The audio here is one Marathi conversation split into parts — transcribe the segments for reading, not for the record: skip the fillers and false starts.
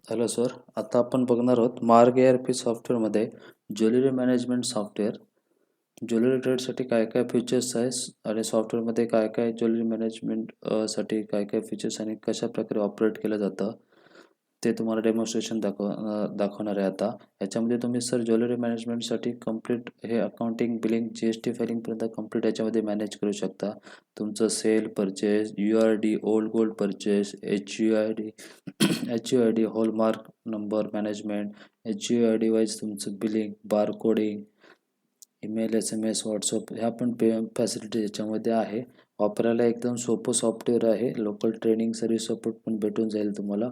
हॅलो सर, आता आपण बघणार आहोत मार्ग ERP सॉफ्टवेअरमध्ये ज्वेलरी मॅनेजमेंट सॉफ्टवेअर. ज्वेलरी ट्रेडसाठी काय काय फीचर्स आहेत आणि सॉफ्टवेअरमध्ये काय काय ज्वेलरी मॅनेजमेंट साठी काय काय फीचर्स आणि कशा प्रकारे ऑपरेट केलं जातं ते तुम्हाला डेमॉन्स्ट्रेशन दाखवणार आहे आता. याच्यामध्ये तुम्ही सर ज्वेलरी मॅनेजमेंटसाठी कंप्लीट हे अकाउंटिंग, बिलिंग, GST फायलिंगपर्यंत कंप्लीट याच्यामध्ये मॅनेज करू शकता. तुमचं sale, purchase, URD, old gold purchase, HUID hallmark number management, HUID wise तुमचं billing, barcoding, email, SMS, WhatsApp ह्या पण फॅसिलिटी याच्यामध्ये आहे. वापरायला एकदम सोपं सॉफ्टवेअर आहे. लोकल ट्रेनिंग सर्व्हिस सपोर्ट पण भेटून जाईल तुम्हाला.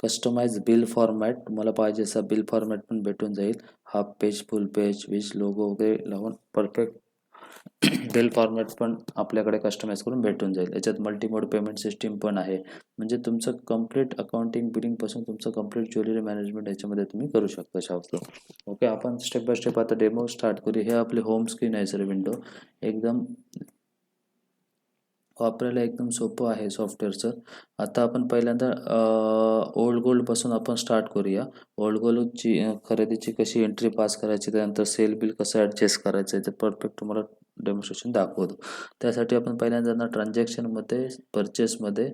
कस्टमाइज बिल फॉर्मॅट तुम्हाला पाहिजे असा बिल फॉर्मॅट पण भेटून जाईल. Half page, full page, which logo वगैरे लावून परफेक्ट बिल फॉर्मॅट पण आपल्याकडे कस्टमाइज करून भेटून जाईल. याच्यात मल्टीमोड पेमेंट सिस्टीम पण आहे. म्हणजे तुमचं कंप्लीट अकाउंटिंग बिलिंगपासून तुमचं कंप्लीट ज्वेलरी मॅनेजमेंट याच्यामध्ये तुम्ही करू शकता शास्त्र. ओके, आपण स्टेप बाय स्टेप आता डेमो स्टार्ट करू. हे आपली होम स्क्रीन आहे सर, विंडो एकदम वापरायला एकदम सोपं आहे सॉफ्टवेअर सर. आता आपण पहिल्यांदा ओल्ड गोल्डपासून आपण स्टार्ट करूया. ओल्ड गोल्डची खरेदीची कशी एंट्री पास करायची, त्यानंतर सेल बिल कसं ॲडजस्ट करायचं आहे ते परफेक्ट तुम्हाला डेमॉन्स्ट्रेशन दाखवतो. त्यासाठी आपण पहिल्यांदा जाणार ट्रान्झॅक्शनमध्ये, परचेसमध्ये,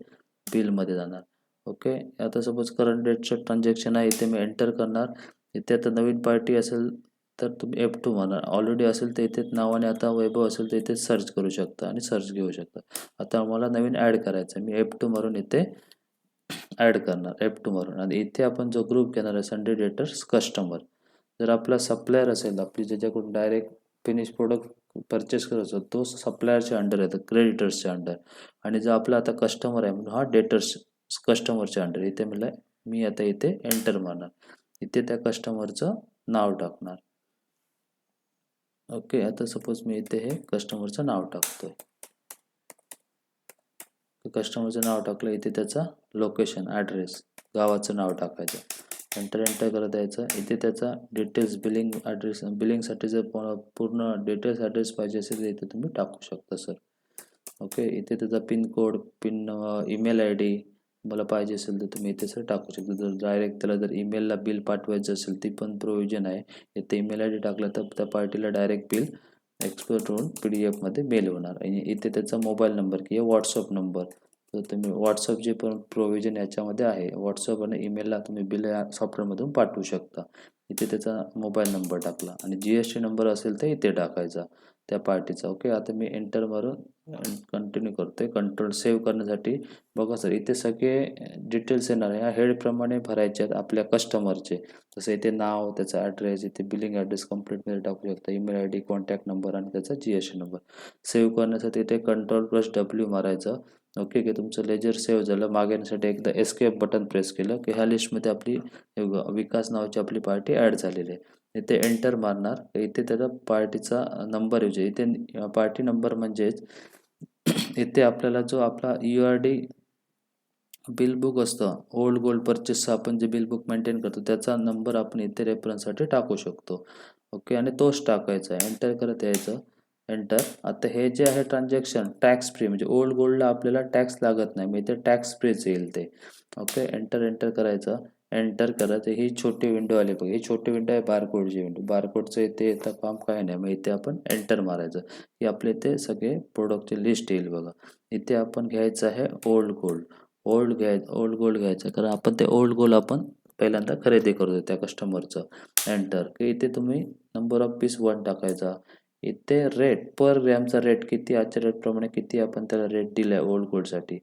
बिलमध्ये जाणार. ओके, आता सपोज करंट डेटचं ट्रान्झॅक्शन आहे, इथे मी एंटर करणार. इथे आता नवीन पार्टी असेल तर तुम्ही F2 म्हणा. ऑलरेडी असेल तर इथे नावाने आता वैभव असेल तर इथे सर्च करू शकता आणि सर्च घेऊ शकता. आता मला नवीन ॲड करायचं आहे, मी F2 मारून इथे ॲड करणार, F2 मारून. आणि इथे आपण जो ग्रुप घेणार आहे संडे डेटर्स कस्टमर. जर आपला सप्लायर असेल, आपली ज्याच्याकडून डायरेक्ट फिनिश प्रोडक्ट परचेस करायचं तो सप्लायरच्या अंडर येतं, क्रेडिटर्सच्या अंडर. आणि जो आपला आता कस्टमर आहे म्हणून हा डेटर्स कस्टमरच्या अंडर. इथे मला मी आता इथे एंटर मारणार. इथे त्या कस्टमरचं नाव टाकणार. ओके, आता सपोज मी इथे हे कस्टमरचं नाव टाकतोय. कस्टमरचं नाव टाकलं, इथे त्याचा लोकेशन, ॲड्रेस, गावाचं नाव टाकायचं. एंटर करत द्यायचं. इथे त्याचा डिटेल्स, बिलिंग ॲड्रेस, बिलिंगसाठी जर पूर्ण डिटेल्स ॲड्रेस पाहिजे असेल तर इथे तुम्ही टाकू शकता सर. ओके, इथे त्याचा पिनकोड, ईमेल ID मला पाहिजे असेल तर तुम्ही इथे सर टाकू शकता. जर डायरेक्ट त्याला जर ईमेलला बिल पाठवायचं असेल ती पण प्रोव्हिजन आहे. इथे ईमेल ID टाकलं तर त्या पार्टीला डायरेक्ट बिल एक्सपोर्ट होऊन PDF मध्ये मेल होणार. आणि इथे त्याचा मोबाईल नंबर किंवा व्हॉट्सअप नंबर, तर तुम्ही व्हॉट्सअपचे पण प्रोव्हिजन याच्यामध्ये आहे. व्हॉट्सअप आणि ईमेलला तुम्ही बिल या सॉफ्टवेअरमधून पाठवू शकता. इथे त्याचा मोबाईल नंबर टाकला आणि GST नंबर असेल तर इथे टाकायचा त्या पार्टीचा. ओके, आता मी एंटर मारून कंटिन्यू करतोय. कंट्रोल सेव्ह करण्यासाठी बघा सर, इथे सगळे डिटेल्स येणार आहे. ह्या हेडप्रमाणे भरायचे आहेत आपल्या कस्टमरचे. जसं इथे नाव, त्याचा ॲड्रेस, इथे बिलिंग ॲड्रेस कंप्लीटमध्ये टाकू शकता, ईमेल ID, कॉन्टॅक्ट नंबर आणि त्याचा GST नंबर. सेव्ह करण्यासाठी इथे Ctrl+W मारायचं. ओके, की तुमचं लेजर सेव्ह झालं. मागे येण्यासाठी एकदा एस्केप बटन प्रेस केलं की ह्या लिस्टमध्ये आपली विकास नावाची आपली पार्टी ॲड झालेली आहे. इथे एंटर मारणार. इथे त्याचा पार्टीचा नंबर येऊ. इथे पार्टी नंबर म्हणजेच इथे आपल्याला जो आपला URD बिल बुक असतं, ओल्ड गोल्ड परचेसचं आपण जे बिल बुक मेंटेन करतो त्याचा नंबर आपण इथे रेफरन्ससाठी टाकू शकतो. ओके, आणि तोच टाकायचा आहे. एंटर करत यायचं. एंटर. आता हे जे आहे ट्रान्झॅक्शन टॅक्स फ्री, म्हणजे ओल्ड गोल्डला आपल्याला टॅक्स लागत नाही, मग इथे टॅक्स फ्रीच येईल ते. ओके, एंटर करायचं. एंटर करायचं. ही छोटी विंडो आली बघा, ही छोटी विंडो आहे बारकोडची विंडो. बारकोडचं इथे येतं काम काय नाही, मग इथे आपण एंटर मारायचं की आपले इथे सगळे प्रोडक्टची लिस्ट येईल बघा. इथे आपण घ्यायचं आहे ओल्ड गोल्ड. ओल्ड गोल्ड घ्यायचं, कारण आपण ते ओल्ड गोल्ड आपण पहिल्यांदा खरेदी करतो त्या कस्टमरचं. एंटर की इथे तुम्ही नंबर ऑफ पीस 1 टाकायचा. इथे रेट, पर ग्रॅमचा रेट किती, आजच्या रेटप्रमाणे किती आपण त्याला रेट दिला आहे ओल्ड गोल्डसाठी,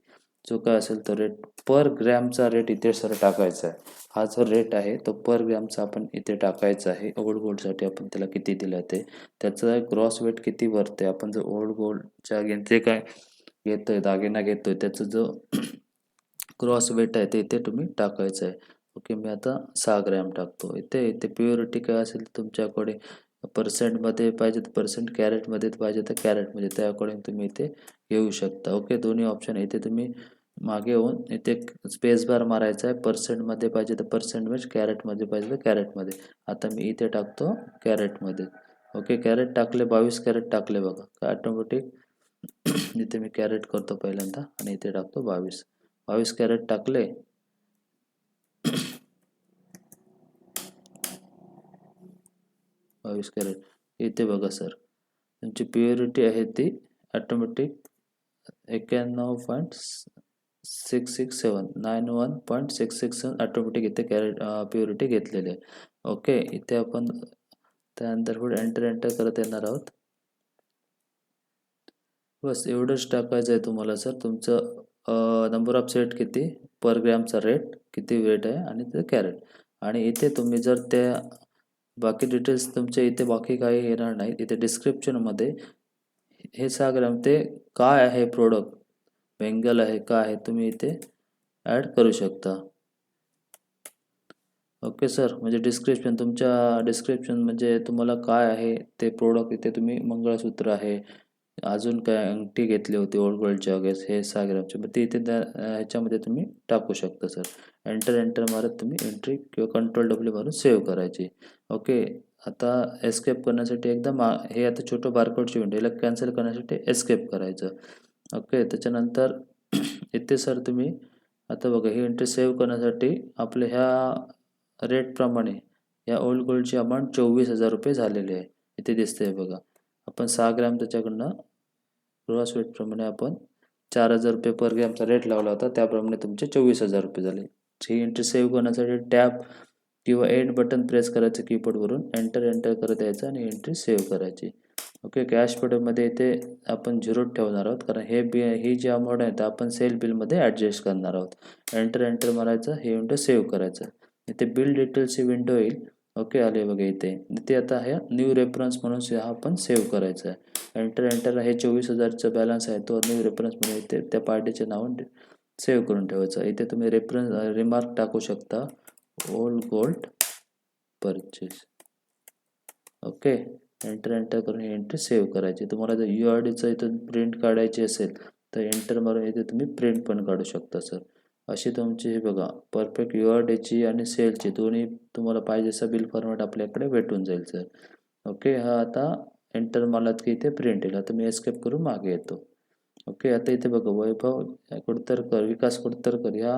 जो काय असेल तो रेट पर ग्रॅमचा रेट इथे सर टाकायचा आहे. हा जो रेट आहे तो पर ग्रॅमचा आपण इथे टाकायचा आहे. ओल्ड गोल्डसाठी आपण त्याला किती दिलं ते, त्याचं ग्रॉस वेट किती भरते, आपण जर ओल्ड गोल्डच्या जे काय घेतोय, दागिना घेतोय, त्याचं जो क्रॉस वेट आहे ते इथे तुम्ही टाकायचं आहे. ओके, मी आता 6 ग्रॅम टाकतो. इथे प्युरिटी काय असेल तुमच्याकडे, पर्सेंटमध्ये पाहिजे तर पर्सेंट, कॅरेटमध्ये पाहिजे तर कॅरेटमध्ये, त्या अकॉर्डिंग तुम्ही इथे घेऊ शकता. ओके, दोन्ही ऑप्शन आहे. इथे तुम्ही मागे येऊन इथे स्पेस बार मारायचा आहे. पर्सेंटमध्ये पाहिजे तर पर्सेंटमध्ये, कॅरेटमध्ये पाहिजे तर कॅरेटमध्ये. आता मी इथे टाकतो कॅरेटमध्ये. ओके, कॅरेट टाकले, 22 कॅरेट टाकले बघा, ऑटोमॅटिक इथे मी कॅरेट करतो पहिल्यांदा आणि इथे टाकतो 22 कॅरेट टाकले. 22 कॅरेट. इथे बघा सर, तुमची प्युरिटी आहे ती ऑटोमॅटिक 91.667 ऑटोमॅटिक इथे कॅरेट प्युरिटी घेतलेली आहे. ओके, इथे आपण त्यानंतर पुढे एंटर करत येणार आहोत. बस एवढंच टाकायचं आहे तुम्हाला सर. तुमचं नंबर ऑफ सेट किती, पर ग्रॅमचा रेट किती वेट आहे आणि ते कॅरेट. आणि इथे तुम्ही जर त्या बाकी डिटेल्स तुमच्या इथे बाकी काही येणार नाही. इथे डिस्क्रिप्शनमध्ये हे 6 ग्रॅम ते काय आहे प्रोडक्ट, बेंगल आहे काय आहे, तुम्ही इथे ॲड करू शकता. ओके सर, म्हणजे डिस्क्रिप्शन म्हणजे तुम्हाला काय आहे ते प्रोडक्ट. इथे तुम्ही मंगळसूत्र आहे, अजून काय अंगठी घेतली होती ओल्ड गोल्डच्या वगैरे, हे 6 ग्रॅमचे, मग ते इथे ह्याच्यामध्ये तुम्ही टाकू शकता सर. एंटर मारत तुम्ही एंट्री किंवा Ctrl+W मारून सेव्ह करायची. ओके, आता एस्केप करण्यासाठी एकदम हे आता छोटं बारकोडची विंडो, याला कॅन्सल करण्यासाठी एस्केप करायचं. ओके, त्याच्यानंतर इथे सर तुम्ही आता बघा ही एंट्री सेव्ह करण्यासाठी आपल्या ह्या रेटप्रमाणे या ओल्ड गोल्डची अमाऊंट 24,000 रुपये झालेली आहे. इथे दिसते बघा, आपण 6 ग्रॅम त्याच्याकडनं ग्रॉस वेटप्रमाणे आपण 4,000 रुपये पर ग्रॅमचा रेट लावला होता, त्याप्रमाणे तुमचे 24,000 रुपये झाले. ही एंट्री सेव्ह करण्यासाठी टॅब किंवा एंड बटन प्रेस करायचं कीबोर्डवरून, एंटर करत यायचं आणि एंट्री सेव्ह करायची. ओके, कॅश पेडमध्ये इथे आपण 0 ठेवणार आहोत, कारण ही जी अमाऊंट आहे तर आपण सेल बिलमध्ये ॲडजस्ट करणार आहोत. एंटर मारायचं, हे विंडो सेव्ह करायचं. इथे बिल डिटेल्सची विंडो येईल. ओके, आले बघा इथे आता हे न्यू रेफरन्स म्हणून हा आपण सेव्ह करायचा आहे. एंटर हे 24,000चा बॅलन्स आहे तो न्यू रेफरन्स म्हणून इथे त्या पार्टीचे नाव सेव्ह करून ठेवायचं. इथे तुम्ही रिमार्क टाकू शकता, old gold purchase. Okay, enter करून ही एंट्री सेव्ह करायची. तुम्हाला जर UIDचं इथून प्रिंट काढायची असेल तर एंटर मारून इथे तुम्ही प्रिंट पण काढू शकता सर. अशी तुमची हे बघा परफेक्ट UIDची आणि सेलची दोन्ही तुम्हाला पाहिजे असं बिल फॉर्मॅट आपल्याकडे भेटून जाईल सर. ओके, हा आता एंटर मारलात की इथे प्रिंट येईल. आता मी एस्केप करून मागे येतो. ओके, आता इथे बघा वैभव कुडतरकर, विकास कुडतरकर या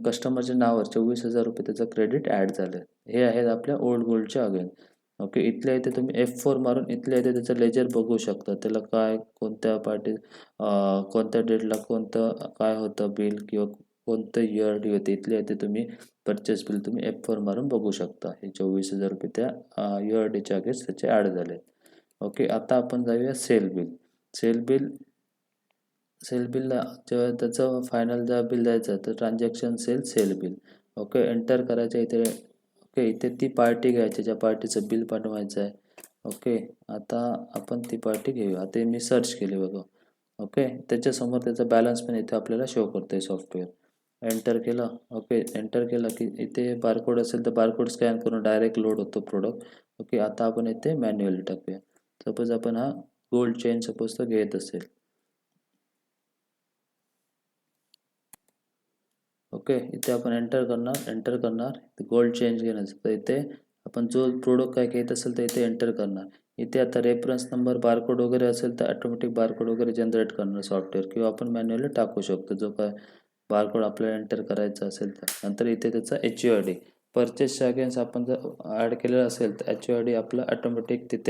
कस्टमरच्या नावावर 24,000 रुपये त्याचं क्रेडिट ॲड झालं. हे आहेत आपल्या ओल्ड गोल्डच्या अगेन. ओके, इथल्या इथे तुम्ही F4 मारून इथल्या इथे त्याचं लेजर बघू शकता. त्याला काय कोणत्या कोणत्या डेटला कोणतं काय होतं बिल किंवा कोणतं UID होते, इथल्या इथे तुम्ही परचेस बिल तुम्ही F4 मारून बघू शकता. हे 24,000 रुपये त्या UIDच्या अगेन्स्ट त्याचे ॲड झाले. ओके, आता आपण जाऊया सेल बिलला जेव्हा त्याचं फायनल जेव्हा बिल द्यायचं तर transaction sale bill. Okay, enter करायचं इथे. ओके, इथे ती पार्टी घ्यायची ज्या पार्टीचं बिल पाठवायचं आहे. ओके, आता आपण ती पार्टी घेऊया. आता मी सर्च केली बघा. ओके, त्याच्यासमोर त्याचा बॅलन्स पण इथे आपल्याला शो करतो आहे सॉफ्टवेअर. एंटर केलं. ओके, एंटर केलं की इथे बारकोड असेल तर बारकोड स्कॅन करून डायरेक्ट लोड होतो प्रोडक्ट. ओके, आता आपण इथे मॅन्युअली टाकूया. सपोज आपण हा गोल्ड चेन सपोज तो घेत असेल. ओके, इथे आपण एंटर करणार गोल्ड चेंज घेण्याचं. तर इथे आपण जो प्रोडक्ट काय घेत असेल तर इथे एंटर करणार. इथे आता रेफरन्स नंबर बारकोड वगैरे असेल तर ऑटोमॅटिक बारकोड वगैरे जनरेट करणार सॉफ्टवेअर, किंवा आपण मॅन्युअली टाकू शकतो जो काय बारकोड आपल्याला एंटर करायचा असेल तर. नंतर इथे त्याचा HUID परचेसच्या अगेन्स्ट आपण जर ॲड केलेला असेल तर HUID आपला ऑटोमॅटिक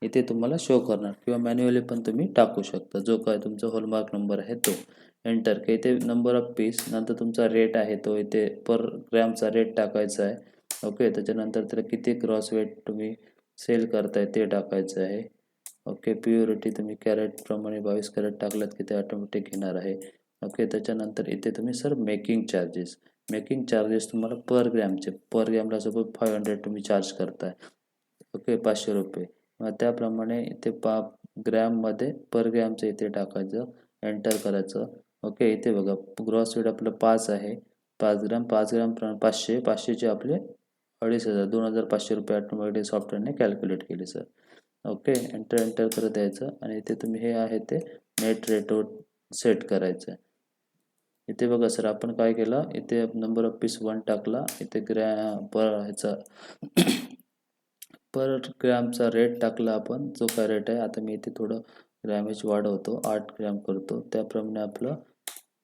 इथे तुम्हाला शो करणार, किंवा मॅन्युअली पण तुम्ही टाकू शकता जो काय तुमचा हॉलमार्क नंबर आहे तो. एंटर की इथे नंबर ऑफ पीस, नंतर तुमचा रेट आहे तो इथे पर ग्रॅमचा रेट टाकायचा आहे. ओके, त्याच्यानंतर त्याला किती क्रॉस वेट तुम्ही सेल करताय ते टाकायचं आहे. ओके, प्युरिटी तुम्ही कॅरेटप्रमाणे 22 कॅरेट टाकलात की ते ऑटोमॅटिक घेणार आहे. ओके, त्याच्यानंतर इथे तुम्ही सर मेकिंग चार्जेस तुम्हाला पर ग्रॅमला सपोज 500 तुम्ही चार्ज करताय. ओके, 500 रुपये. मग त्याप्रमाणे इथे ग्रॅममध्ये पर ग्रॅमचं इथे टाकायचं, एंटर करायचं. ओके, इथे बघा ग्रॉस वेट आपलं 5 आहे. 5 ग्रॅम 500चे आपले 2,500 2,500 रुपये ऑटोमॅटिक सॉफ्टवेअरने कॅल्क्युलेट केले सर. ओके, एंटर करत यायचं आणि इथे तुम्ही हे आहे ते नेट रेटवर सेट करायचं आहे. इथे बघा सर आपण काय केलं, इथे नंबर ऑफ पीस 1 टाकला. इथे पर ग्रॅमचा रेट टाकला आपण जो काय रेट आहे. आता मी इथे थोडं ग्रॅमेज वाढवतो, 8 ग्रॅम करतो. त्याप्रमाणे आपलं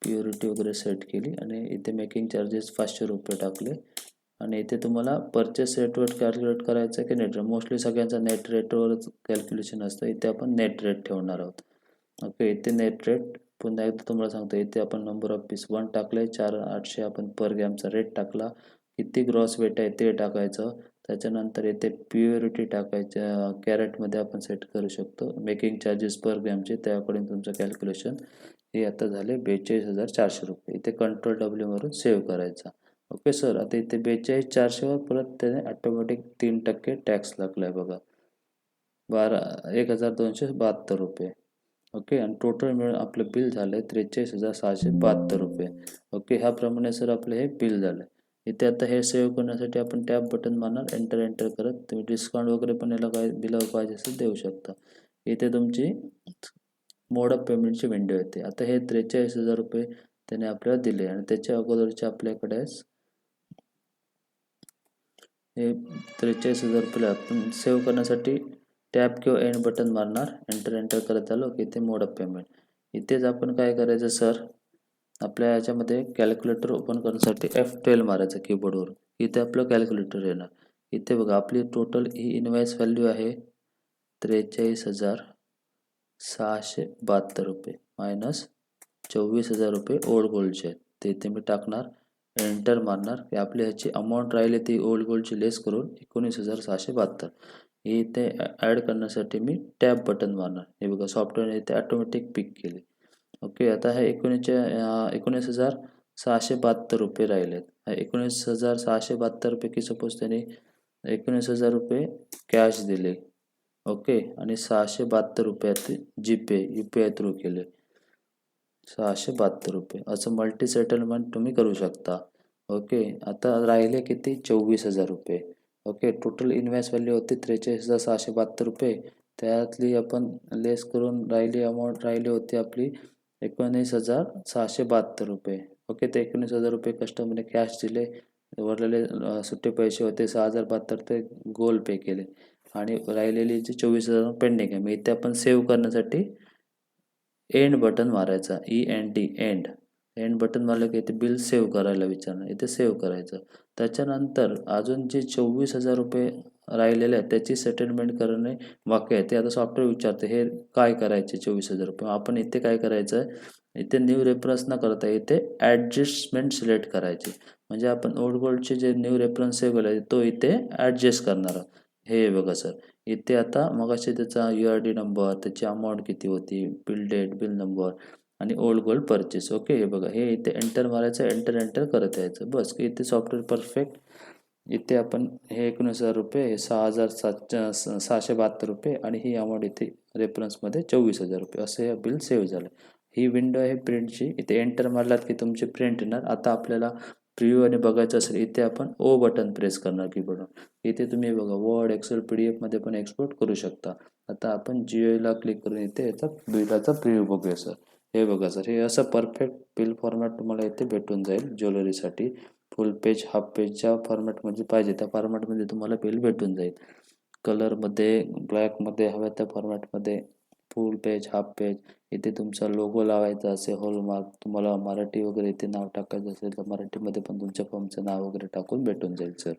प्युरिटी वगैरे सेट केली आणि इथे मेकिंग चार्जेस 500 रुपये टाकले. आणि इथे तुम्हाला परचेस रेटवर कॅल्क्युलेट करायचं आहे की नेट रेट. मोस्टली सगळ्यांचा नेट रेटवरच कॅल्क्युलेशन असतं. इथे आपण नेट रेट ठेवणार आहोत. ओके, इथे नेट रेट पुन्हा एकदा तुम्हाला सांगतो. इथे आपण नंबर ऑफ पीस 1 टाकले, 4800 आपण पर ग्रॅमचा रेट टाकला. किती ग्रॉस वेट आहे ते टाकायचं. त्याच्यानंतर इथे प्युरिटी टाकायच्या कॅरेटमध्ये आपण सेट करू शकतो. मेकिंग चार्जेस पर ग्रॅमचे त्या अकॉर्डिंग तुमचं कॅल्क्युलेशन. हे आता झाले 42,400 रुपये. इथे कंट्रोल W मारून सेव्ह करायचा. ओके सर, आता इथे 42,400वर परत त्याने ऑटोमॅटिक 3% टॅक्स लागला आहे बघा, 1,272 रुपये. ओके, आणि टोटल मिळून आपलं बिल झालं आहे 43,672 रुपये. ओके, ह्याप्रमाणे सर आपलं हे बिल झालं आहे. इथे आता हे सेव्ह करण्यासाठी आपण टॅब बटन मारणार, एंटर करत तुम्ही डिस्काउंट वगैरे पण याला काय बिलावर पाहिजे असेल देऊ शकता. इथे तुमची मोड ऑफ पेमेंटची विंडो येते. आता हे 43,000 रुपये त्याने आपल्याला दिले आणि त्याच्या अगोदरचे आपल्याकडे हे 43,000 रुपये आपण सेव्ह करण्यासाठी टॅब किंवा एंड बटन मारणार, एंटर करत आलो की इथे मोड ऑफ पेमेंट. इथेच आपण काय करायचं सर, आपल्या याच्यामध्ये कॅल्क्युलेटर ओपन करण्यासाठी F12 मारायचं कीबोर्डवर. इथे आपलं कॅल्क्युलेटर येणार. इथे बघा आपली टोटल ही इनवॉइस व्हॅल्यू आहे 43,672 रुपये मायनस 24,000 रुपये ओल्ड गोल्डचे आहेत. ते इथे मी टाकणार, एंटर मारणार की आपली ह्याची अमाऊंट राहिली ती ओल्ड गोल्डची लेस करून 19,672. हे इथे ॲड करण्यासाठी मी टॅब बटन मारणार. हे बघा सॉफ्टवेअर इथे ऑटोमॅटिक पिक केले. ओके, आता हे 19,672 रुपये राहिलेत. 19,672 पैकी सपोज त्याने 19,000 रुपये कॅश दिले. ओके, आणि 672 रुपयात जीपे UPI थ्रू केले. 672 रुपये असं मल्टी सेटलमेंट तुम्ही करू शकता. ओके, आता राहिले किती 24,000 रुपये. ओके, टोटल इन्व्हेस्ट व्हॅल्यू होती 43,672 रुपये. त्यातली आपण लेस करून राहिली अमाऊंट राहिली होती आपली 19,672 रुपये. ओके, ते 19,000 रुपये कस्टमरने कॅश दिले. उरलेले सुट्टे पैसे होते 6,072 ते गोल पे केले आणि राहिलेली जी 24,000 पेंडिंग आहे. मग इथे आपण सेव्ह करण्यासाठी एंड बटन मारायचा, एंड बटन मारलं की इथे बिल सेव्ह करायला विचारणार. इथे सेव्ह करायचं. त्याच्यानंतर अजून जे 24,000 रुपये राहिलेले आहेत त्याची सेटलमेंट करणे बाकी आहे. ते आता सॉफ्टवेअर विचारते हे काय करायचे 24,000 रुपये. आपण इथे काय करायचं आहे, इथे न्यू रेफरन्स न करता इथे ॲडजस्टमेंट सिलेक्ट करायची. म्हणजे आपण ओल्ड गोल्डचे जे न्यू रेफरन्स सेव्ह केला तो इथे ॲडजस्ट करणार आहोत. हे बघा सर, इथे आता मगाशी त्याचा UID नंबर, त्याची अमाऊंट किती होती, बिल डेट, बिल नंबर आणि ओल्ड गोल्ड परचेस. ओके, हे बघा हे इथे एंटर मारायचं, एंटर करत यायचं बस. इथे सॉफ्टवेअर परफेक्ट. इथे आपण हे 19,000 रुपये, हे 6,672 रुपये आणि ही अमाऊंट इथे रेफरन्समध्ये 24,000 रुपये असं हे बिल सेव्ह झालं. ही विंडो आहे प्रिंटची. इथे एंटर मारलात की तुमची प्रिंट येणार. आता आपल्याला प्रिव्ह्यू आणि बघायचं असेल इथे आपण O बटन प्रेस करणार कीबोर्डवर. इथे तुम्ही बघा वर्ड, एक्सेल, PDF मध्ये पण एक्सपोर्ट करू शकता. आता आपण GUIला क्लिक करून इथे याचा बिलाचा प्रिव्ह्यू बघूया सर. हे बघा सर, हे असं परफेक्ट बिल फॉर्मॅट तुम्हाला इथे भेटून जाईल. ज्वेलरीसाठी फुल पेज, हाफ पेजच्या फॉर्मॅटमध्ये पाहिजे त्या फॉर्मॅटमध्ये तुम्हाला बिल भेटून जाईल. कलरमध्ये, ब्लॅकमध्ये हव्या त्या फॉर्मॅटमध्ये, फुल पेज, हाफ पेज. इथे तुमचा लोगो लावायचा असेल, हॉलमार्क, तुम्हाला मराठी वगैरे इथे नाव टाकायचं असेल तर मराठीमध्ये पण तुमच्या फॉर्मचं नाव वगैरे टाकून भेटून जाईल सर.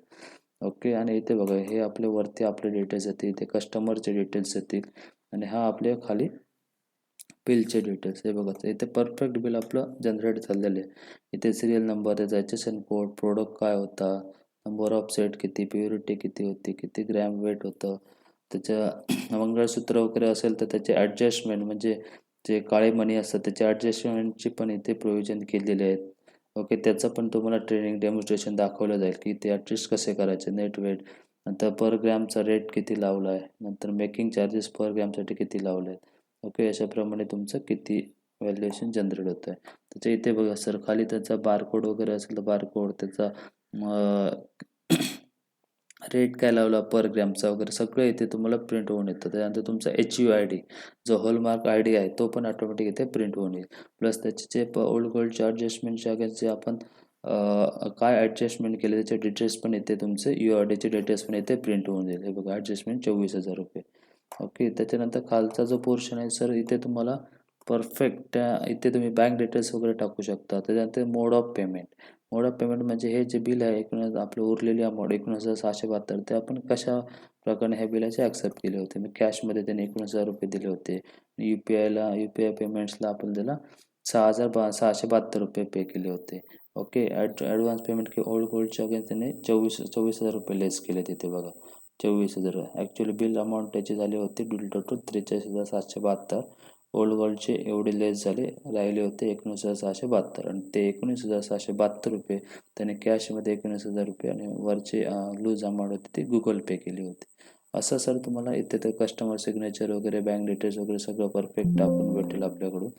ओके, आणि इथे बघा हे आपले वरती आपले डिटेल्स येतील, इथे कस्टमरचे डिटेल्स येतील आणि हा आपले खाली बिलचे डिटेल्स. हे बघा इथे परफेक्ट बिल आपलं जनरेट झालेलं आहे. इथे serial number, registration code, product काय होता, नंबर ऑफ सेट किती, प्युरिटी किती होती, किती ग्रॅम वेट होतं, त्याच्या मंगळसूत्र वगैरे असेल तर त्याचे ॲडजस्टमेंट म्हणजे जे काळे मणी असतात त्याचे ॲडजस्टमेंटची पण इथे प्रोव्हिजन केलेले आहेत. ओके, त्याचं पण तुम्हाला ट्रेनिंग डेमॉन्स्ट्रेशन दाखवलं जाईल की ते ॲडजस्ट कसे करायचे, नेट वेट, नंतर पर ग्रॅमचा रेट किती लावला आहे, नंतर मेकिंग चार्जेस पर ग्रॅमसाठी किती लावले आहेत. ओके, अशाप्रमाणे तुमचं किती व्हॅल्युएशन जनरेट होतं आहे. त्याच्या इथे बघा सर खाली त्याचा बारकोड वगैरे असेल तर बारकोड, त्याचा रेट काय लावला पर ग्रॅमचा वगैरे सगळं इथे तुम्हाला प्रिंट होऊन येतं. त्यानंतर तुमचा HUID जो हॉलमार्क ID आहे तो पण ऑटोमॅटिक इथे प्रिंट होऊन येईल. प्लस त्याचे जे ओल्ड गोल्डचे ॲडजस्टमेंटच्या जे आपण काय ॲडजस्टमेंट केले त्याचे डिटेल्स पण इथे तुमचे UIDचे डिटेल्स पण इथे प्रिंट होऊन येईल. हे बघा ॲडजस्टमेंट 24,000 रुपये. ओके, त्याच्यानंतर खालचा जो पोर्शन आहे सर इथे तुम्हाला परफेक्ट इथे तुम्ही बँक डिटेल्स वगैरे टाकू शकता. त्याच्यानंतर mode of payment, mode of payment म्हणजे हे जे बिल आहे एकूण आपलं उरलेली अमाऊंट 19,672 ते आपण कशा प्रकारे ह्या बिलाचे ॲक्सेप्ट केले होते. मग कॅशमध्ये त्याने 19,000 रुपये दिले होते. यू पी आय पेमेंट्सला आपण त्याला 6,672 रुपये पे केले होते. ओके. ॲडव्हान्स पेमेंट किंवा ओल्ड गोल्डच्या अगेन्स्ट त्याने 24,000 रुपये लेस केले तिथे बघा. 24,000. ॲक्च्युअली बिल अमाऊंट त्याची झाली होती बिल टोटल 43,772. ओल्ड गोल्डचे एवढे लेस झाले, राहिले होते 19,672 आणि ते 19,672 रुपये त्याने कॅशमध्ये 19,000 रुपये आणि वरचे लूज अमाऊंट होती ती गुगल पे केली होती. असं सर तुम्हाला इथे तर कस्टमर सिग्नेचर वगैरे बँक डिटेल्स वगैरे सगळं परफेक्ट टाकून भेटेल आपल्याकडून.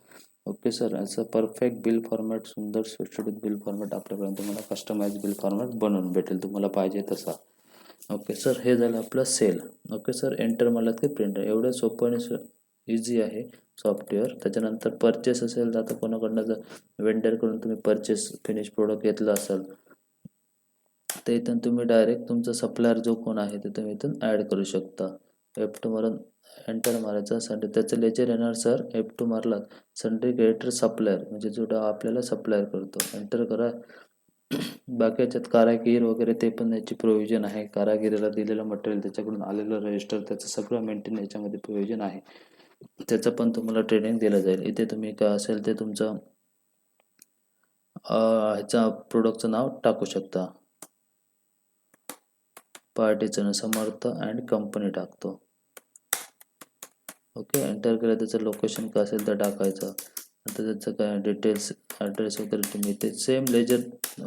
Okay sir. असं परफेक्ट बिल फॉर्मॅट, सुंदर सुटसुटीत बिल फॉर्मॅट आपल्याकडून तुम्हाला कस्टमाइज बिल फॉर्मॅट बनवून भेटेल तुम्हाला पाहिजे तसा. Okay sir. हे झालं आपलं सेल. Okay sir. एंटर मला की प्रिंटर एवढं सोपं आणि इझी आहे सॉफ्टवेअर. त्याच्यानंतर परचेस असेल तर आता कोणाकडनं जर वेंडरकडून तुम्ही परचेस फिनिश प्रोडक्ट घेतलं असाल तर इथून तुम्ही डायरेक्ट तुमचा सप्लायर जो कोण आहे ते तुम्ही इथून ॲड करू शकता. F2 मारून एंटर मारायचा. त्याचं लेजर येणार सर. F2 मारलात सन्ड्री क्रिएटर सप्लायर म्हणजे जो आपल्याला सप्लायर करतो. एंटर करा. बाकी याच्यात कारागीर वगैरे ते पण याची प्रोव्हिजन आहे. कारागिरीला दिलेलं मटेरियल त्याच्याकडून आलेलं रजिस्टर त्याचं सगळं मेंटेन याच्यामध्ये प्रोव्हिजन आहे. त्याचं पण तुम्हाला ट्रेनिंग दिलं जाईल. इथे तुम्ही काय असेल ते तुमचं ह्याचा प्रोडक्टचं नाव टाकू शकता. पार्टीचं समर्थ अँड कंपनी टाकतो. ओके. एंटर केलं. त्याचं लोकेशन काय असेल तर टाकायचं. नंतर त्याचं काय डिटेल्स ॲड्रेस वगैरे तुम्ही इथे same ledger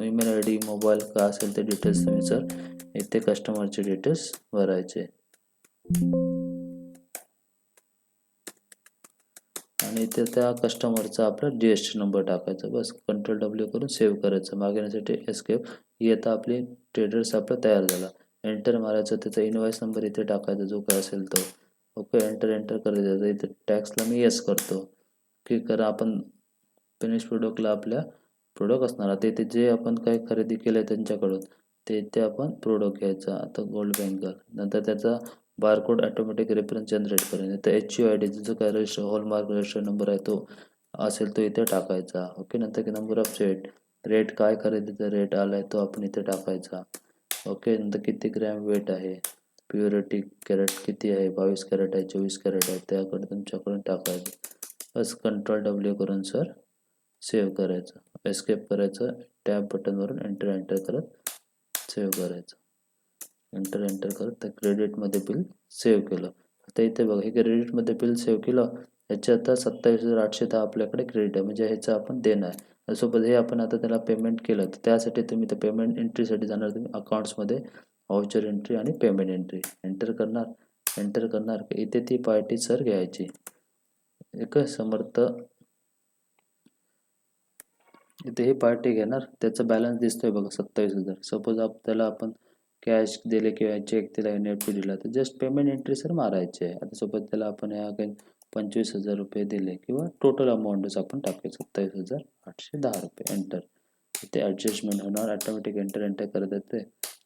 email I D mobile काय असेल ते डिटेल्स तुम्ही सर इथे कस्टमरचे डिटेल्स भरायचे आणि इथे त्या कस्टमरचा आपला GST नंबर टाकायचा. बस Ctrl W करून सेव्ह करायचं. मागण्यासाठी एस्केप. ही आता आपली ट्रेडर्स आपला तयार झाला. एंटर मारायचं. त्याचा इनवॉइस नंबर इथे टाकायचा जो काय असेल तो. ओके. एंटर करायचं. इथे टॅक्सला मी येस करतो. क्लिक करा. आपण फिनिश प्रोडक्टला आपल्या प्रोडक्ट असणार. आता इथे जे आपण काही खरेदी केलं आहे त्यांच्याकडून ते इथे आपण प्रोडक्ट घ्यायचा. आता गोल्ड बँकर. नंतर त्याचा बारकोड ऑटोमॅटिक रेफरन्स जनरेट करेल. तर HUID जो काय रजिस्टर हॉलमार्क रजिस्टर नंबर आहे तो असेल तो इथे टाकायचा. ओके. नंतर की नंबर ऑफ रेट काय खरेदीचा रेट आला आहे तो आपण इथे टाकायचा. ओके. नंतर किती ग्रॅम वेट आहे, प्युरिटी कॅरेट किती आहे, 22 कॅरेट आहे, 24 कॅरेट आहे, त्याकडे तुमच्याकडून टाकायचं. बस Ctrl W करून सर सेव्ह करायचं. एस्केप करायचं. टॅब बटनवरून एंटर करत सेव्ह करायचं. एंटर करत त्या क्रेडिटमध्ये बिल सेव्ह केलं. आता इथे बघा हे क्रेडिटमध्ये बिल सेव्ह केलं. ह्याच्या आता 27,810 आपल्याकडे क्रेडिट आहे म्हणजे ह्याचं आपण देणं आहे. सोबत हे आपण आता त्याला पेमेंट केलं तर त्यासाठी तुम्ही त्या पेमेंट एंट्रीसाठी जाणार. तुम्ही अकाउंट्समध्ये व्हाउचर एंट्री आणि पेमेंट एंट्री एंटर करणार इथे ती पार्टी सर घ्यायची. एक समर्थ इथे ही पार्टी घेणार. त्याचा बॅलन्स दिसतोय बघा 27,000. सपोज त्याला आपण कॅश दिले किंवा चेक दिला NEFT दिला तर जस्ट पेमेंट एंट्री सर मारायची आहे. आता सोबत त्याला आपण या 25,000 रुपये दिले किंवा टोटल अमाऊंटच आपण टाकायचं 27,810 रुपये. एंटर. इथे ॲडजस्टमेंट होणार. ऑटोमॅटिक एंटर करत येते.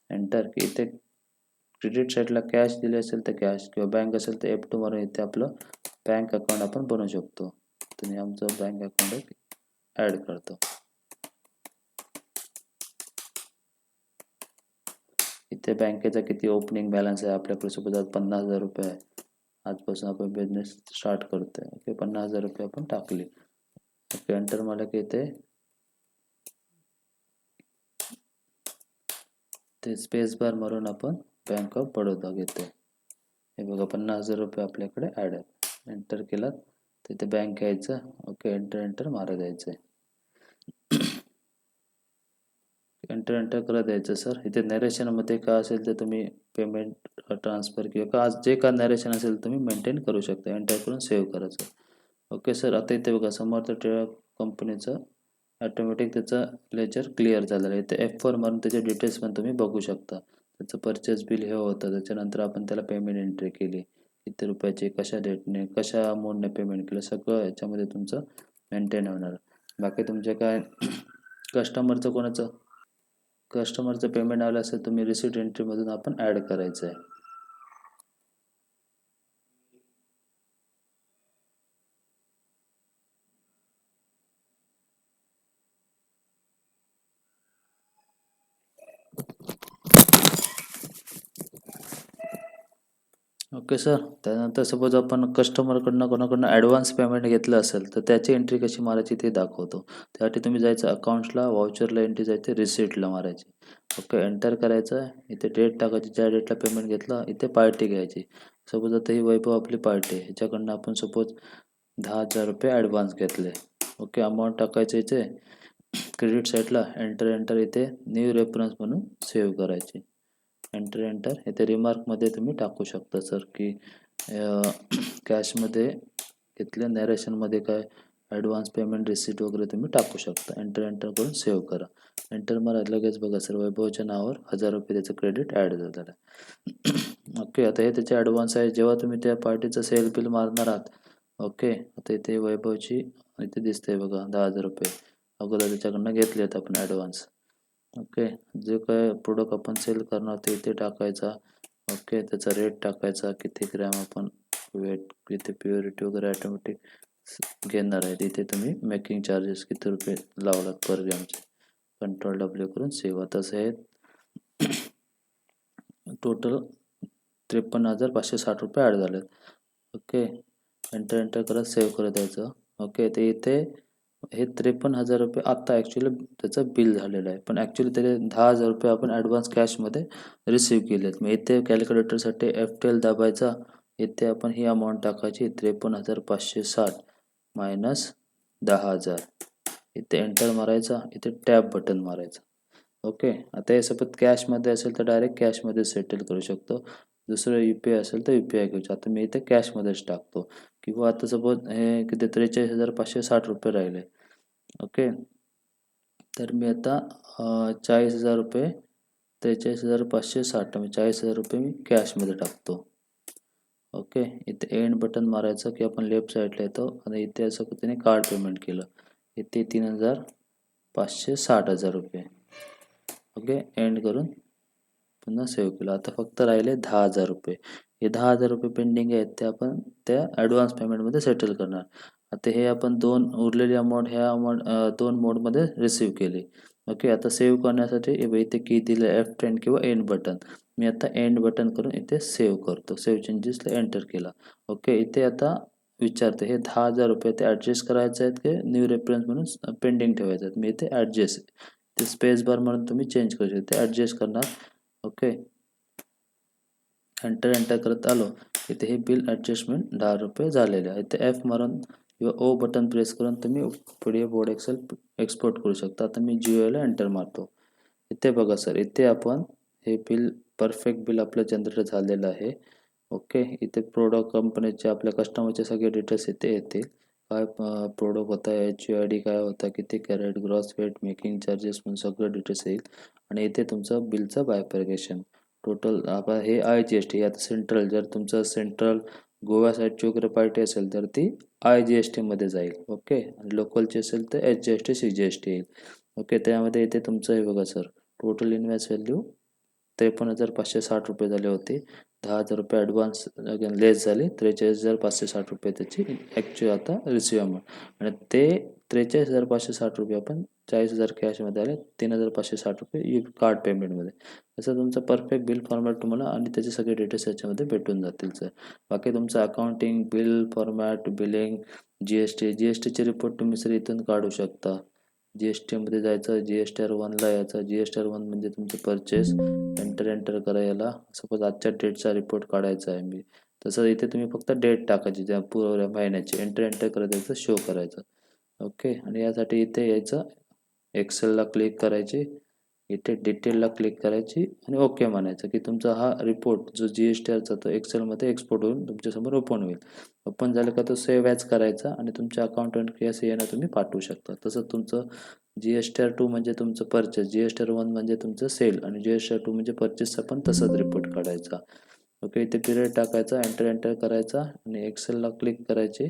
एंटर की इथे क्रेडिट साईडला कॅश दिले असेल तर कॅश किंवा बँक असेल तर F2 मारून इथे आपलं बँक अकाउंट आपण बनवू शकतो. तर मी आमचं बँक अकाउंट ॲड करतो. इथे बँकेचा किती ओपनिंग बॅलन्स आहे आपल्याकडे. सोबत आज 50,000 रुपये आहे. आजपासून आपण बिझनेस स्टार्ट करतोय. ओके. 50,000 रुपये आपण टाकले. ओके. एंटर मला की इथे ते स्पेस बार मारून आपण बँक ऑफ बडोदा घेतोय. हे बघा 50,000 रुपये आपल्याकडे ॲड आहेत. एंटर केलात तिथे बँक घ्यायचं. ओके. एंटर मारा द्यायचं आहे. एंटर करत द्यायचं सर. इथे नरेशनमध्ये काय असेल ते तुम्ही पेमेंट ट्रान्सफर किंवा का जे का नरेशन असेल तुम्ही मेंटेन करू शकता. एंटर करून सेव्ह करायचं. Okay sir. आता इथे बघा समर्थ ट्रेड कंपनीचं ऑटोमॅटिक त्याचं लेजर क्लिअर झालेलं आहे. इथे F4 मारून त्याचे डिटेल्स पण तुम्ही बघू शकता. त्याचं परचेस बिल हे होतं. त्याच्यानंतर आपण त्याला पेमेंट एंट्री केली. किती रुपयाचे, कशा डेटने, कशा अमाऊंटने पेमेंट केलं सगळं याच्यामध्ये तुमचं मेंटेन होणार. बाकी तुमचे काय कस्टमरचं पेमेंट आलं असेल तुम्ही रिसिट एंट्रीमधून आपण ॲड करायचं आहे. Okay sir. त्यानंतर सपोज आपण कस्टमरकडनं कोणाकडनं ॲडव्हान्स पेमेंट घेतलं असेल तर त्याची एंट्री कशी मारायची ते दाखवतो. त्यासाठी तुम्ही जायचं अकाउंट्सला, वाउचरला एंट्री जायची, रिसिप्टला मारायची. ओके, एंटर करायचं. इथे डेट टाकायची, ज्या डेटला पेमेंट घेतलं. इथे पार्टी घ्यायची. सपोज आता ही वैभव आपली पार्टी आहे. ह्याच्याकडनं आपण सपोज 10,000 रुपये ॲडव्हान्स घेतले. ओके, अमाऊंट टाकायचं इथे क्रेडिट साईडला. एंटर एंटर इथे न्यू रेफरन्स म्हणून सेव्ह करायची. एंटर एंटर इथे रिमार्कमध्ये तुम्ही टाकू शकता सर की कॅशमध्ये घेतल्या, नॅरेशनमध्ये काय ॲडव्हान्स पेमेंट रिसिट वगैरे तुम्ही टाकू शकता. एंटर एंटर करून सेव्ह करा. एंटर मारा, लगेच बघा सर वैभवच्या नावावर 1,000 रुपये त्याचं क्रेडिट ॲड झालेलं आहे. ओके, आता हे त्याचे ॲडव्हान्स आहे. जेव्हा तुम्ही त्या पार्टीचं सेल बिल मारणार आहात, ओके, आता इथे वैभवची इथे दिसते बघा 10,000 रुपये अगोदर त्याच्याकडनं घेतले आहेत आपण ॲडव्हान्स. ओके, जे काय प्रोडक्ट आपण सेल करणार ते इथे टाकायचा. ओके, त्याचा रेट टाकायचा, किती ग्रॅम आपण वेट, किती प्युरिटी वगैरे ऑटोमॅटिक घेणार आहे. इथे तुम्ही मेकिंग चार्जेस किती रुपये लावलात पर ग्रॅमचे. कंट्रोल W करून सेव्ह. तसं आहे टोटल 53,560 रुपये ॲड झालेत. ओके, एंटर एंटर करत सेव्ह करत द्यायचं. ओके, ते इथे हे 53,000 रुपये आत्ता ॲक्च्युली त्याचं बिल झालेलं आहे, पण ॲक्च्युली त्याचे 10,000 रुपये आपण ॲडव्हान्स कॅशमध्ये रिसीव्ह केले आहेत. मग इथे कॅल्क्युलेटरसाठी F12 दाबायचा. इथे आपण ही अमाऊंट टाकायची 53,560 मायनस 10,000. इथे एंटर मारायचा. इथे टॅब बटन मारायचं. ओके, आता हे सपोज कॅशमध्ये असेल तर डायरेक्ट कॅशमध्ये सेटल करू शकतो. दुसरं UPI असेल तर UPI घेऊ. आता मी इथे कॅशमध्येच टाकतो. किंवा आता सपोज हे किती 43,560 रुपये राहिले. ओके, तर मी आता 40,000 रुपये 43,560 म्हणजे 40,000 रुपये मी कॅशमध्ये टाकतो. ओके, इथे एंड बटन मारायचं की आपण लेफ्ट साईडला येतो आणि इथे असं पद्धतीने कार्ड पेमेंट केलं. इथे 3,560 रुपये. ओके, एंड करून पुन्हा सेव्ह केलं. आता फक्त राहिले 10,000 रुपये. हे 10,000 रुपये पेंडिंग आहेत, ते आपण त्या ॲडव्हान्स पेमेंटमध्ये सेटल करणार. आता हे आपण उरलेली अमाऊंट ह्या अमाऊंट 2 मोडमध्ये रिसीव्ह केली. ओके, आता सेव्ह करण्यासाठी इथे की दिलं F10 किंवा एंड बटन. मी आता एंड बटन करून इथे सेव्ह करतो. सेव्ह चेंजेसला एंटर केला. ओके, इथे आता विचारते हे 10,000 रुपये ते ॲडजस्ट करायचे आहेत की न्यू रेफरन्स म्हणून पेंडिंग ठेवायचे आहेत. मी इथे ॲडजस्ट, ते स्पेस बार म्हणून तुम्ही चेंज करू शकता. ॲडजस्ट करणार. ओके, एंटर एंटर करत आलो. इथे हे बिल ॲडजस्टमेंट 10 रुपये झालेले आहे. इथे F मारून किंवा O बटन प्रेस करून तुम्ही PDF बोर्ड एक्सेल एक्सपोर्ट करू शकता. आता मी GUIला एंटर मारतो. इथे बघा सर, इथे आपण हे बिल परफेक्ट बिल आपलं जनरेट झालेलं आहे. ओके, इथे प्रोडक्ट कंपनीचे आपल्या कस्टमरचे सगळे डिटेल्स इथे येतील. काय प्रोडक्ट होता, HUID काय होता, किती carat, gross weight, making charges म्हणून सगळं डिटेल्स येईल. आणि इथे तुमचं बिलचं बायफर्गेशन टोटल. आपण हे IGST आता सेंट्रल, जर तुमचं सेंट्रल गोवा साईडची वगैरे पार्टी असेल तर ती IGST मध्ये जाईल. ओके, आणि लोकलची असेल तर HGST CGST येईल. ओके, त्यामध्ये इथे तुमचं हे बघा सर, टोटल इन्व्हेस्ट व्हॅल्यू 53,560 रुपये झाले होते. 10,000 रुपये ॲडव्हान्स लेस झाले. 43,560 रुपये त्याची ॲक्च्युअल आता रिसिव्ह अमाऊंट. आणि ते 43,560 रुपये आपण 40,000 कॅशमध्ये आले. 3,560 रुपये कार्ड पेमेंटमध्ये. असं तुमचं परफेक्ट बिल फॉर्मॅट तुम्हाला आणि त्याचे सगळे डिटेल्स याच्यामध्ये भेटून जातील सर. बाकी तुमचं अकाउंटिंग, बिल फॉर्मॅट, बिलिंग, GSTचे रिपोर्ट तुम्ही सर इथून काढू शकता. GSTमध्ये जायचं, GSTR 1ला यायचं. GSTR 1 म्हणजे तुमचं परचेस. एंटर करा याला. सपोज आजच्या डेटचा रिपोर्ट काढायचा आहे मी, तसं इथे तुम्ही फक्त डेट टाकायची त्या पूर्ण महिन्याची. एंटर करत यायचं, शो करायचं. ओके, आणि यासाठी इथे यायचं, एक्सेलला क्लिक करायची, इथे डिटेलला क्लिक करायची आणि ओके म्हणायचं की तुमचा हा रिपोर्ट जो GSTRचा तो एक्सेलमध्ये एक्सपोर्ट होऊन तुमच्यासमोर ओपन होईल. ओपन झालं का तो सेव्ह ॲज करायचा आणि तुमच्या अकाउंटंट किंवा CAना तुम्ही पाठवू शकता. तसं तुमचं GSTR 2 म्हणजे तुमचं परचेस, GSTR 1 म्हणजे तुमचं सेल आणि GSTR 2 म्हणजे परचेसचा पण तसाच रिपोर्ट काढायचा. ओके, इथे पिरियड टाकायचा, एंटर करायचा आणि एक्सेलला क्लिक करायचे,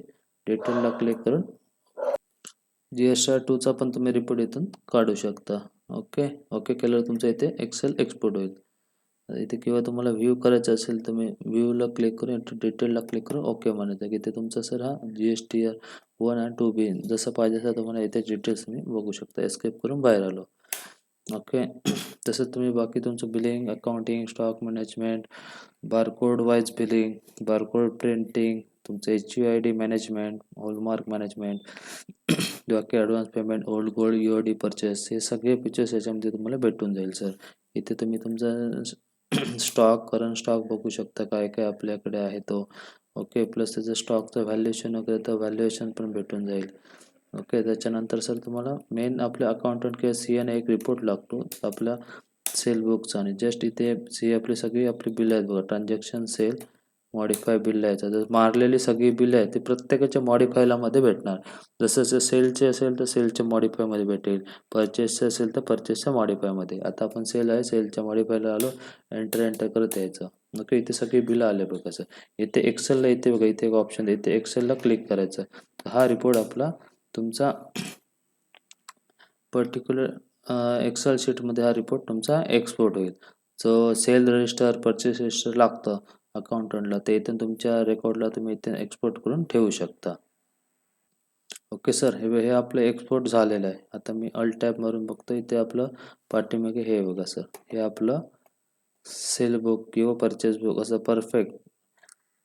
डिटेलला क्लिक करून GSTR 2चा पण तुम्ही रिपोर्ट इथून काढू शकता. ओके, ओके केल्यावर तुमचं इथे एक्सेल एक्सपोर्ट होईल. इथे किंवा तुम्हाला व्ह्यू करायचं असेल तुम्ही व्ह्यूला क्लिक करून डिटेलला क्लिक करून ओके म्हणायचं की इथे तुमचा सर हा GSTR 1 आणि 2 बी जसं पाहिजे तसं तुम्हाला इथे डिटेल्स तुम्ही बघू शकता. एस्केप करून बाहेर आलो. ओके. तसंच तुम्ही बाकी तुमचं billing, accounting, stock management, barcode wise billing, barcode printing, तुमचं HUID मॅनेजमेंट, हॉलमार्क मॅनेजमेंट, बाकी advance payment, old gold UOD purchase, हे सगळे फीचर्स याच्यामध्ये तुम्हाला भेटून जाईल सर. इथे तुम्ही तुमचा स्टॉक, करंट स्टॉक बघू शकता काय काय आपल्याकडे आहे तो. ओके. प्लस त्याचं स्टॉकचं व्हॅल्युएशन वगैरे तर व्हॅल्युएशन पण भेटून जाईल. ओके. त्याच्यानंतर सर तुम्हाला मेन आपल्या अकाउंटंट किंवा CA एक रिपोर्ट लागतो आपल्या सेल बुकचा, आणि जस्ट इथे आपली सगळी आपली बिल आहेत बघा, ट्रान्झॅक्शन, सेल, मॉडिफाय बिल यायचं. जर मारलेली सगळी बिलं आहेत ती प्रत्येकाच्या मॉडिफायलामध्ये भेटणार. जसं जसं सेलचे असेल तर सेलच्या मॉडिफायमध्ये भेटेल, परचेसचे असेल तर परचेसच्या मॉडिफायमध्ये. आता आपण सेल आहे, सेलच्या मॉडिफायला आलो, एंटर करत यायचं. ओके. इथे सगळी बिलं आले बघा सर. इथे एक्सेलला इथे बघा, इथे एक ऑप्शन, इथे एक्सेलला क्लिक करायचं. हा रिपोर्ट आपला तुमचा पर्टिक्युलर एक्सेल शीटमध्ये हा रिपोर्ट तुमचा एक्सपोर्ट होईल. जो सेल रजिस्टर, परचेस रजिस्टर लागतं अकाउंटंटला, ते इथून तुमच्या रेकॉर्डला तुम्ही इथे एक्सपोर्ट करून ठेवू शकता. Okay sir. हे आपलं एक्सपोर्ट झालेलं आहे. आता मी अल्ट टॅब मारून बघतो, इथे आपलं पाठीमागे हे बघा सर, हे आपलं सेल बुक किंवा परचेस बुक असं परफेक्ट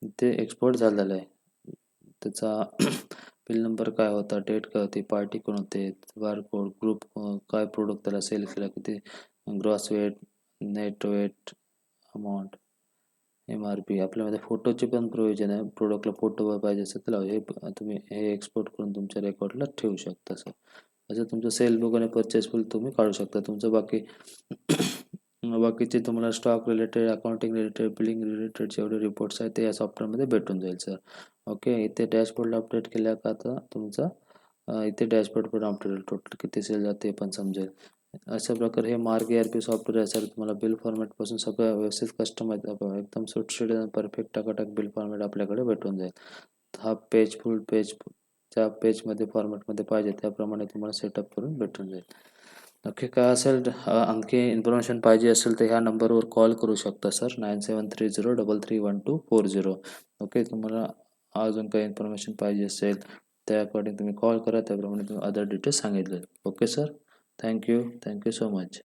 इथे एक्सपोर्ट झालेलं आहे. त्याचा बिल नंबर काय होता, डेट काय होती, पार्टी कोण होते, बारकोड, ग्रुप, काय प्रोडक्ट त्याला सेल केला, किती gross weight, net weight, amount, MRP. आपल्यामध्ये फोटोचे पण प्रोव्हिजन आहे. प्रोडक्टला फोटो पाहिजे असेल तर हे तुम्ही हे एक्सपोर्ट करून तुमच्या रेकॉर्डला ठेवू शकता सर. असं तुमचं सेल बुक आणि परचेस बिल तुम्ही काढू शकता. तुमचं बाकीचे तुम्हाला stock related, accounting related, billing related जेवढे रिपोर्ट्स आहेत ते या सॉफ्टवेअरमध्ये भेटून जाईल सर. ओके. इथे डॅशबोर्डला अपडेट केल्या का आता तुमचा इथे डॅशबोर्ड पण अपडेट होईल, टोटल किती सेल जाते पण समजेल. अशा प्रकारे हे मार्ग ERP सॉफ्टवेअर आहे सर. तुम्हाला बिल फॉर्मॅटपासून सगळं व्यवस्थित कस्टमाइज, एकदम सुटसुटीत आणि परफेक्ट टकाटक बिल फॉर्मॅट आपल्याकडे भेटून जाईल. हा पेज, फुल पेज, ज्या पेजमध्ये फॉर्मॅटमध्ये पाहिजे त्याप्रमाणे तुम्हाला सेटअप करून भेटून जाईल. ओके. काय असेल आणखी इन्फॉर्मेशन पाहिजे असेल तर ह्या नंबरवर कॉल करू शकता सर, 9730331240. ओके. तुम्हाला अजून काही इन्फॉर्मेशन पाहिजे असेल त्या अकॉर्डिंग तुम्ही कॉल करा, त्याप्रमाणे तुम्ही अदर डिटेल्स सांगितले. Okay sir. Thank you so much.